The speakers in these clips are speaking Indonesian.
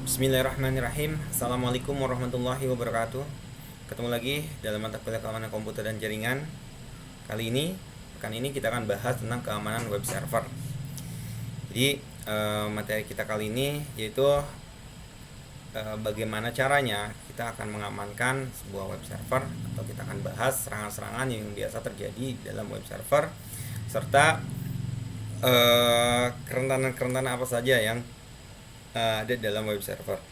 Bismillahirrahmanirrahim. Assalamualaikum warahmatullahi wabarakatuh. Ketemu lagi dalam mata kuliah keamanan komputer dan jaringan. Kali ini, pekan ini kita akan bahas tentang keamanan web server. Jadi materi kita kali ini yaitu bagaimana caranya kita akan mengamankan sebuah web server, atau kita akan bahas serangan-serangan yang biasa terjadi dalam web server, serta kerentanan-kerentanan apa saja yang ada dalam web server.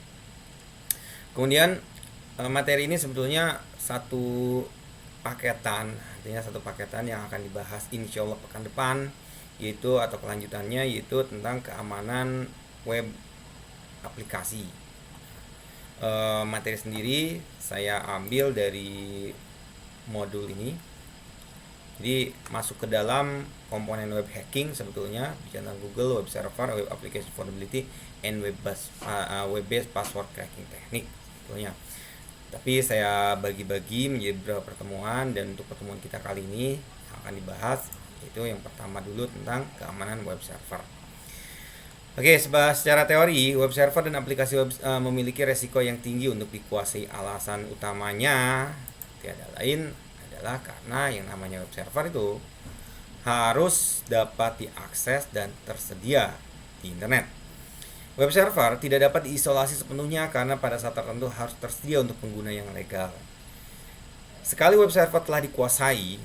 Kemudian materi ini sebetulnya satu paketan, artinya satu paketan yang akan dibahas insya Allah pekan depan, yaitu atau kelanjutannya yaitu tentang keamanan web aplikasi. Materi sendiri saya ambil dari modul ini. Jadi masuk ke dalam komponen web hacking sebetulnya, bicara Google Web Server, Web Application Vulnerability, and Web-based Password Cracking Technique sebetulnya. Tapi saya bagi-bagi menjadi beberapa pertemuan, dan untuk pertemuan kita kali ini yang akan dibahas yaitu yang pertama dulu tentang keamanan web server. Oke, secara teori, web server dan aplikasi web memiliki resiko yang tinggi untuk dikuasai. Alasan utamanya tiada lain adalah karena yang namanya web server itu harus dapat diakses dan tersedia di internet. Web server tidak dapat diisolasi sepenuhnya karena pada saat tertentu harus tersedia untuk pengguna yang legal. Sekali web server telah dikuasai,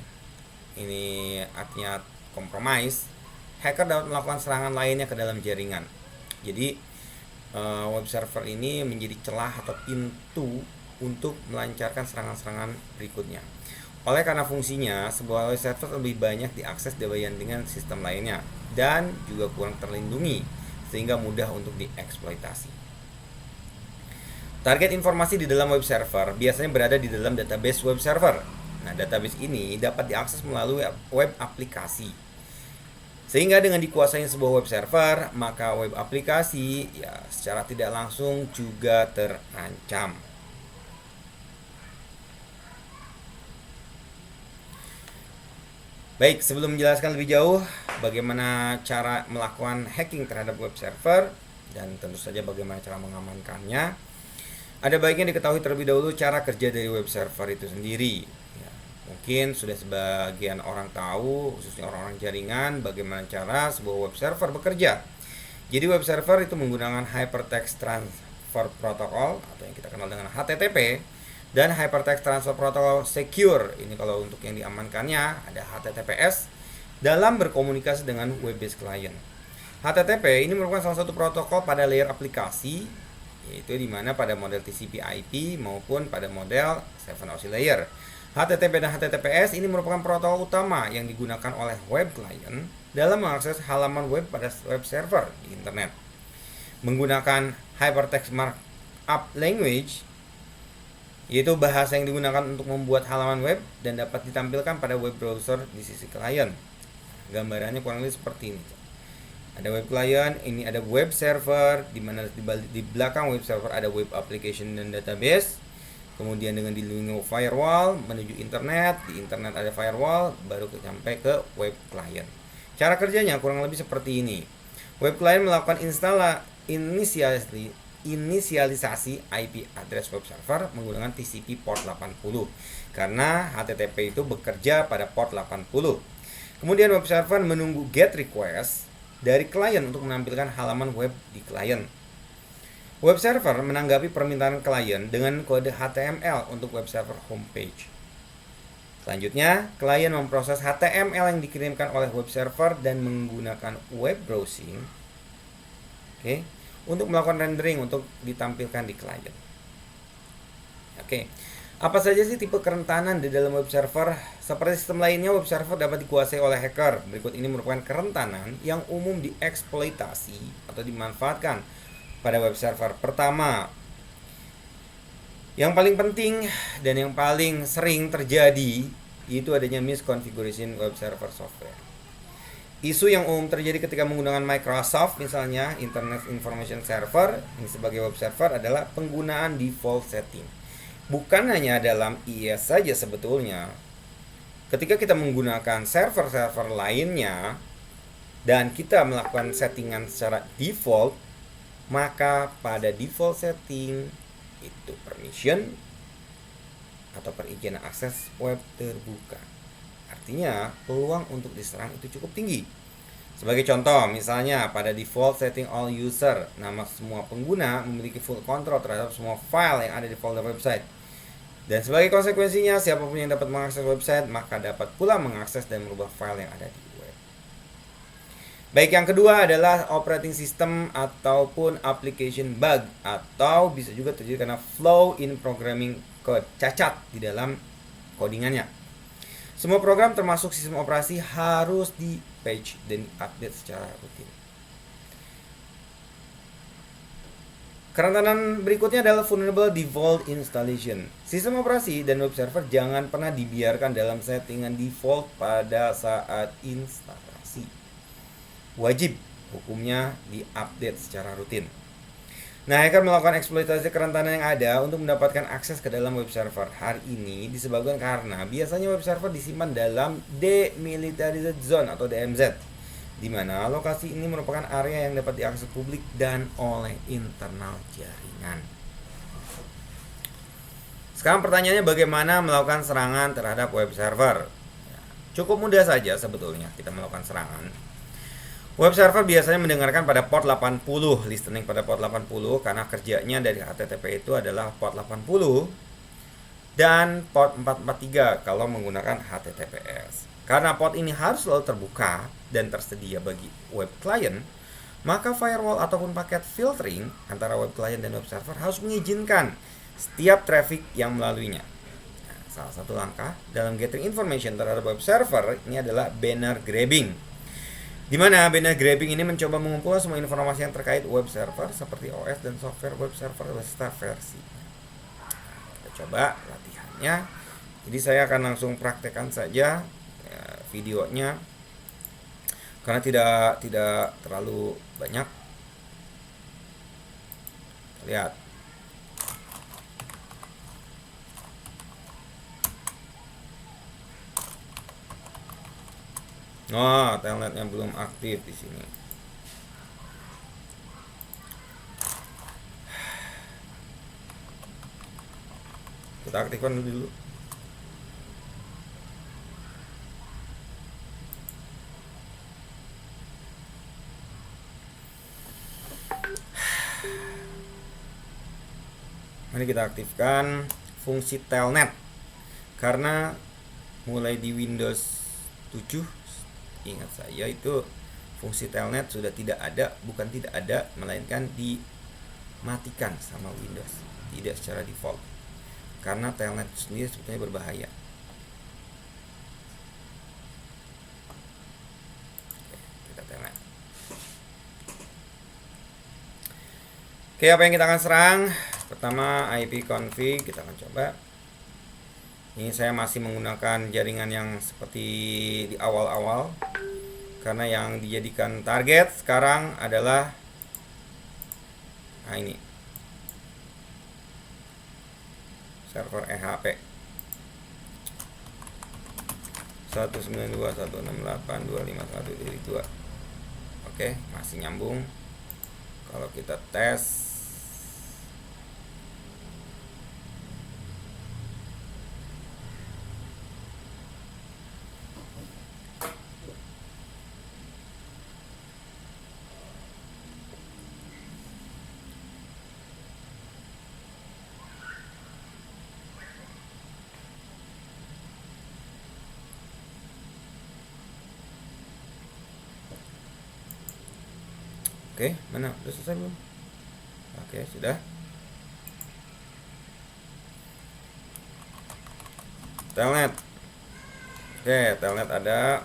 ini artinya compromise, hacker dapat melakukan serangan lainnya ke dalam jaringan. Jadi web server ini menjadi celah atau pintu untuk melancarkan serangan-serangan berikutnya. Oleh karena fungsinya, sebuah web server lebih banyak diakses dibandingkan sistem lainnya dan juga kurang terlindungi, sehingga mudah untuk dieksploitasi. Target informasi di dalam web server biasanya berada di dalam database web server. Nah, database ini dapat diakses melalui web aplikasi. Sehingga dengan dikuasainya sebuah web server, maka web aplikasi secara tidak langsung juga terancam. Baik, sebelum menjelaskan lebih jauh bagaimana cara melakukan hacking terhadap web server dan tentu saja bagaimana cara mengamankannya, ada baiknya diketahui terlebih dahulu cara kerja dari web server itu sendiri. Mungkin sudah sebagian orang tahu, khususnya orang-orang jaringan, bagaimana cara sebuah web server bekerja. Jadi web server itu menggunakan Hypertext Transfer Protocol atau yang kita kenal dengan HTTP, dan Hypertext Transfer Protocol Secure. Ini kalau untuk yang diamankannya ada HTTPS dalam berkomunikasi dengan web-based client. HTTP ini merupakan salah satu protokol pada layer aplikasi, yaitu dimana pada model TCP/IP maupun pada model 7OC layer. HTTP dan HTTPS ini merupakan protokol utama yang digunakan oleh web client dalam mengakses halaman web pada web server di internet. Menggunakan Hypertext Markup Language, yaitu bahasa yang digunakan untuk membuat halaman web dan dapat ditampilkan pada web browser di sisi klien. Gambarannya kurang lebih seperti ini. Ada web client, ini ada web server, di mana di belakang web server ada web application dan database. Kemudian dengan dilindungi firewall menuju internet, di internet ada firewall, baru sampai ke web client. Cara kerjanya kurang lebih seperti ini. Web client melakukan inisialisasi IP address web server menggunakan TCP port 80 karena HTTP itu bekerja pada port 80. Kemudian web server menunggu GET request dari klien untuk menampilkan halaman web di klien. Web server menanggapi permintaan klien dengan kode HTML untuk web server homepage. Selanjutnya, klien memproses HTML yang dikirimkan oleh web server dan menggunakan web browsing untuk melakukan rendering untuk ditampilkan di klien. Apa saja sih tipe kerentanan di dalam web server? Seperti sistem lainnya, web server dapat dikuasai oleh hacker. Berikut ini merupakan kerentanan yang umum dieksploitasi atau dimanfaatkan pada web server. Pertama, yang paling penting dan yang paling sering terjadi itu adanya misconfiguration web server software. Isu yang umum terjadi ketika menggunakan Microsoft misalnya Internet Information Server ini sebagai web server adalah penggunaan default setting. Bukan hanya dalam IIS saja sebetulnya. Ketika kita menggunakan server-server lainnya dan kita melakukan settingan secara default, maka pada default setting itu permission atau perizinan akses web terbuka. Artinya peluang untuk diserang itu cukup tinggi. Sebagai contoh, misalnya pada default setting all user, nama semua pengguna memiliki full control terhadap semua file yang ada di folder website. Dan sebagai konsekuensinya, siapapun yang dapat mengakses website, maka dapat pula mengakses dan merubah file yang ada di web. Baik, yang kedua adalah operating system ataupun application bug, atau bisa juga terjadi karena flow in programming code, cacat di dalam codingannya. Semua program termasuk sistem operasi harus di patch dan update secara rutin. Kerentanan berikutnya adalah vulnerable default installation. Sistem operasi dan web server jangan pernah dibiarkan dalam settingan default pada saat instalasi. Wajib hukumnya diupdate secara rutin. Nah, hacker melakukan eksploitasi kerentanan yang ada untuk mendapatkan akses ke dalam web server. Hal ini disebabkan karena biasanya web server disimpan dalam Demilitarized Zone atau DMZ, di mana lokasi ini merupakan area yang dapat diakses publik dan oleh internal jaringan. Sekarang pertanyaannya, bagaimana melakukan serangan terhadap web server? Cukup mudah saja sebetulnya kita melakukan serangan. Web server biasanya mendengarkan pada port 80, listening pada port 80 karena kerjanya dari HTTP itu adalah port 80 dan port 443 kalau menggunakan HTTPS. Karena port ini harus selalu terbuka dan tersedia bagi web client, maka firewall ataupun paket filtering antara web client dan web server harus mengizinkan setiap traffic yang melaluinya. Nah, salah satu langkah dalam gathering information terhadap web server ini adalah banner grabbing, di mana banner grabbing ini mencoba mengumpulkan semua informasi yang terkait web server seperti OS dan software web server beserta versi. Kita coba latihannya. Jadi saya akan langsung praktekkan saja ya, videonya karena tidak terlalu banyak. Lihat. Oh, telnetnya belum aktif di sini. Kita aktifkan dulu. Mari kita aktifkan fungsi telnet. Karena mulai di Windows 7, ingat saya itu fungsi telnet sudah tidak ada, bukan tidak ada, melainkan dimatikan sama Windows, tidak secara default. Karena telnet sendiri sebetulnya berbahaya. Oke, kita telnet. Oke, apa yang kita akan serang? Pertama, IP config, kita akan coba. Ini saya masih menggunakan jaringan yang seperti di awal-awal, karena yang dijadikan target sekarang adalah ini server EHP 192.168.251.2. Oke, masih nyambung. Kalau kita tes, oke, mana? Udah selesai belum? Oke, sudah. Telnet. Oke, telnet ada.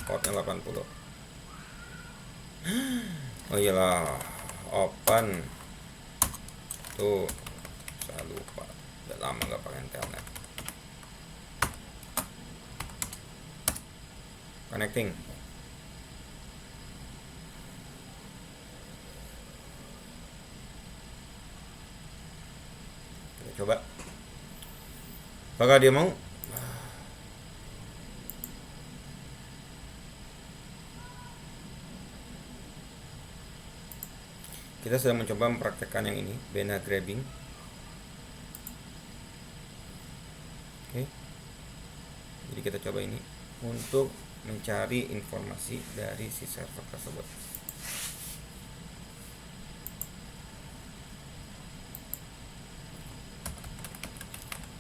Portnya 80. Oh iyalah, open. Tuh, saya lupa. Udah lama gak pakai telnet. Connecting. Kita coba. Apakah dia mau? Kita sudah mencoba mempraktekkan yang ini, banner grabbing. Oke. Jadi kita coba ini untuk mencari informasi dari si server tersebut.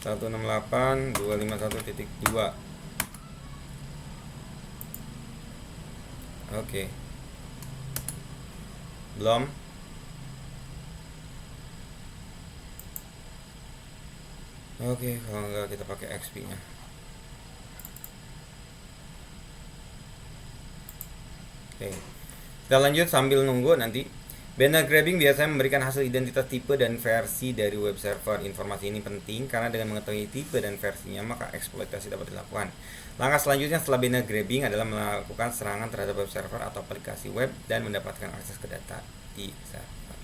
Satu 168.251.2. Oke. Belum. Oke, kalau enggak kita pakai XP nya. Oke. Kita lanjut sambil nunggu nanti. Banner grabbing biasanya memberikan hasil identitas tipe dan versi dari web server. Informasi ini penting karena dengan mengetahui tipe dan versinya maka eksploitasi dapat dilakukan. Langkah selanjutnya setelah banner grabbing adalah melakukan serangan terhadap web server atau aplikasi web dan mendapatkan akses ke data di server.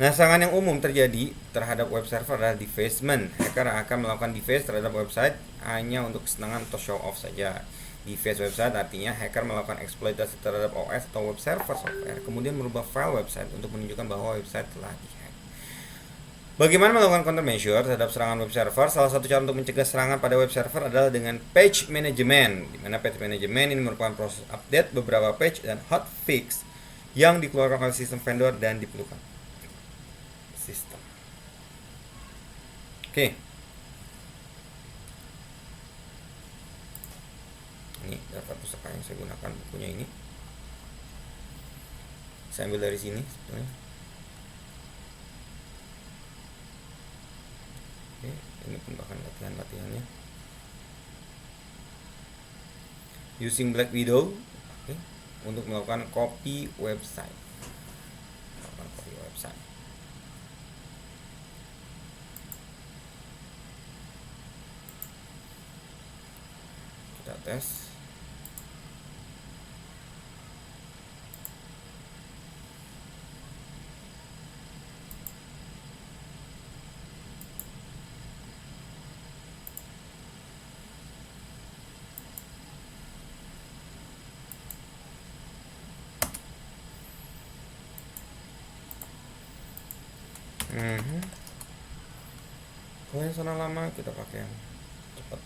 Nah, serangan yang umum terjadi terhadap web server adalah defacement. Hacker akan melakukan deface terhadap website hanya untuk kesenangan atau show off saja. Deface website artinya hacker melakukan eksploitasi terhadap OS atau web server software, kemudian merubah file website untuk menunjukkan bahwa website telah dihack. Bagaimana melakukan countermeasure terhadap serangan web server? Salah satu cara untuk mencegah serangan pada web server adalah dengan page management, di mana page management ini merupakan proses update beberapa page dan hotfix yang dikeluarkan oleh sistem vendor dan diperlukan sistem. Oke. Ini daftar pustaka yang saya gunakan, bukunya ini. Saya ambil dari sini sebetulnya. Oke, ini pembahasan latihannya. Using Black Widow, oke, untuk melakukan copy website. Kita tes. Kalau yang sana lama kita pakai yang cepat.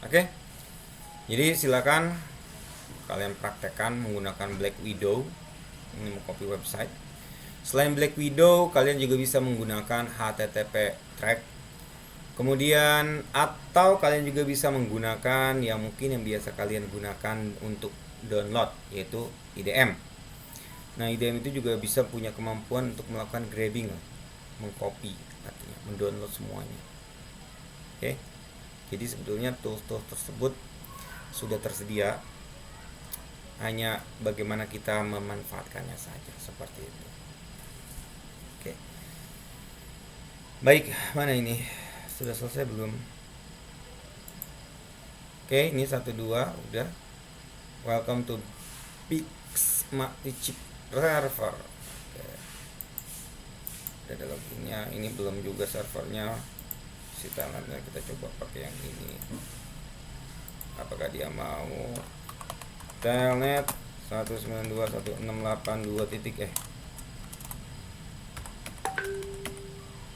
Oke. Jadi silakan kalian praktekkan menggunakan Black Widow ini mengcopy website. Selain Black Widow, kalian juga bisa menggunakan HTTP track. Kemudian atau kalian juga bisa menggunakan yang mungkin yang biasa kalian gunakan untuk download, yaitu IDM. Nah, IDM itu juga bisa punya kemampuan untuk melakukan grabbing, mengcopy, artinya mendownload semuanya. Oke. Jadi sebetulnya tools-tools tersebut sudah tersedia, hanya bagaimana kita memanfaatkannya saja, seperti itu. Oke. Baik, mana ini? Sudah selesai belum? Oke, ini 1 2 udah. Welcome to Pixma Chip server. Oke. Udah ada loginnya. Ini belum juga servernya. Si talentnya kita coba pakai yang ini. Apakah dia mau? Telnet 192.168.2 titik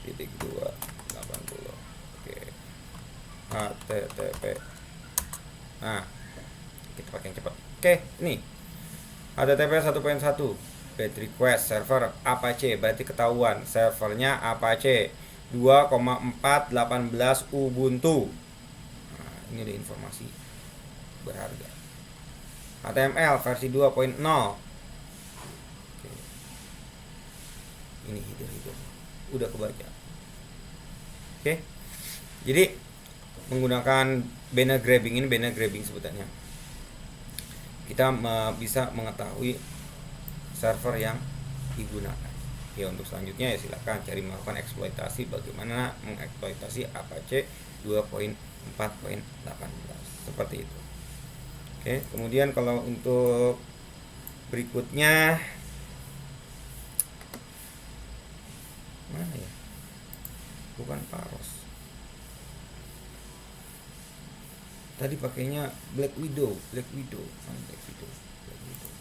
titik 280. Oke. HTTP. Nah, kita pakai yang cepat. Oke, ini HTTP 1.1 get request server Apache, berarti ketahuan servernya Apache 2.4.18 Ubuntu. Nah, ini ada informasi berharga. HTML versi 2.0. Oke. Ini header udah kebaca. Oke. Jadi menggunakan banner grabbing ini, banner grabbing sebutannya, kita bisa mengetahui server yang digunakan. Ya, untuk selanjutnya ya silakan cari melakukan eksploitasi, bagaimana mengeksploitasi Apache 2.4.18 seperti itu. Oke, kemudian kalau untuk berikutnya mana ya? Bukan Paros. tadi pakainya Black Widow. Black Widow. Black Widow. Black Widow.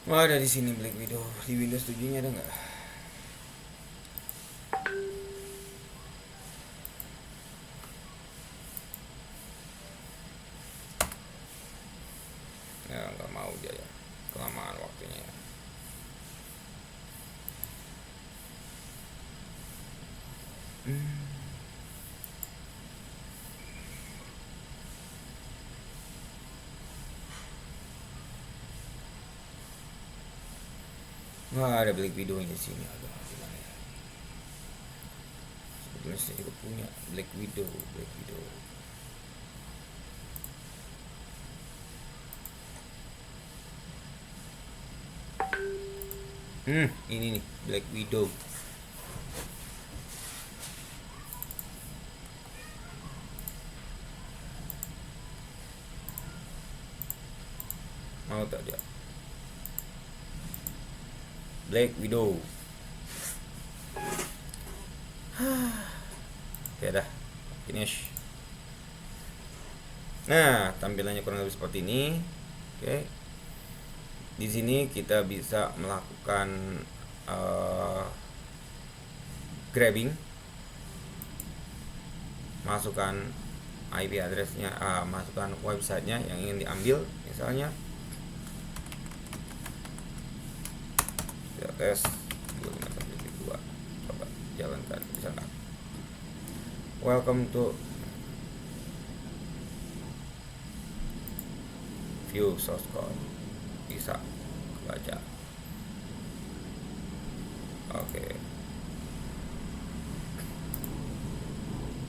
Wah, ada di sini Black Widow. Di Windows 7-nya ada nggak? Ya, nggak mau dia ya. Kelamaan waktunya ya. Wah, ada Black Widow di sini. Aduh, gimana ya? Sebetulnya saya juga punya Black Widow, Black Widow. Ini nih Black Widow. Mau tak dia? Black Widow. Oke dah, finish. Nah, tampilannya kurang lebih seperti ini. Oke. Di sini kita bisa melakukan grabbing, masukkan IP addressnya, masukkan websitenya yang ingin diambil, misalnya kita tes 25.2, coba jalankan, bisa nggak? Welcome to view source code, bisa baca. Oke.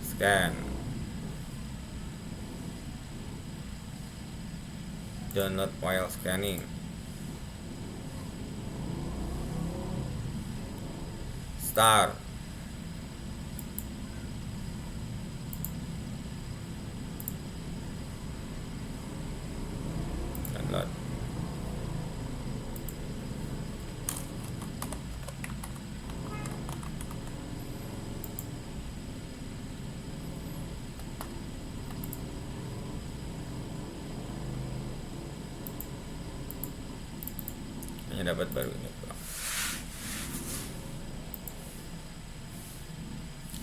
Scan. Download while scanning. Start. Download. Hanya dapat baru ini pulang.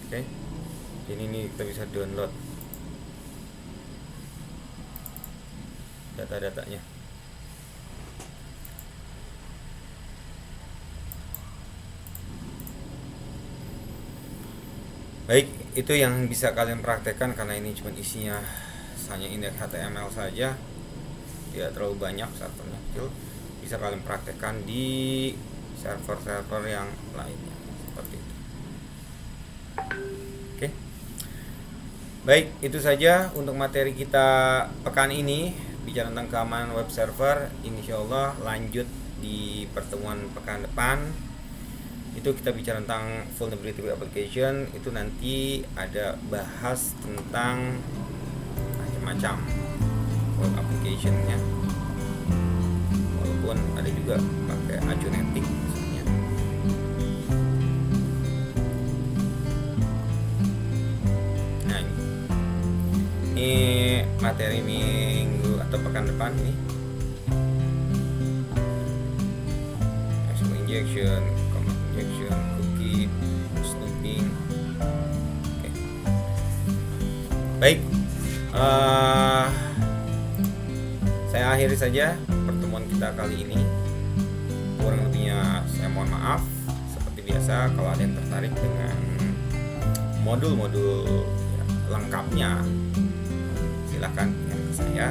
Oke. Ini nih kita bisa download data-datanya. Baik, itu yang bisa kalian praktekkan karena ini cuma isinya hanya indeks HTML saja, tidak terlalu banyak, servernya kecil. Bisa kalian praktekkan di server-server yang lainnya seperti itu. Oke. Baik, itu saja untuk materi kita pekan ini, bicara tentang keamanan web server. Insyaallah lanjut di pertemuan pekan depan. Itu kita bicara tentang vulnerability web application. Itu nanti ada bahas tentang macam-macam web application-nya, walaupun ada juga pakai Akunetic misalnya. Nah, ini materi minggu atau pekan depan nih. SQL injection, injection, cookie, snooping. Oke. Baik, saya akhiri saja pertemuan kita kali ini. Kurang lebihnya saya mohon maaf. Seperti biasa, kalau ada yang tertarik dengan modul-modul ya, lengkapnya, silahkan dengan ke saya.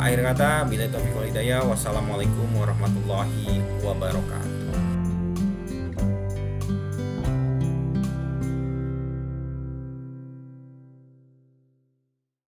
Akhir kata, billahi taufiq wal hidayah. Wassalamualaikum warahmatullahi wabarakatuh.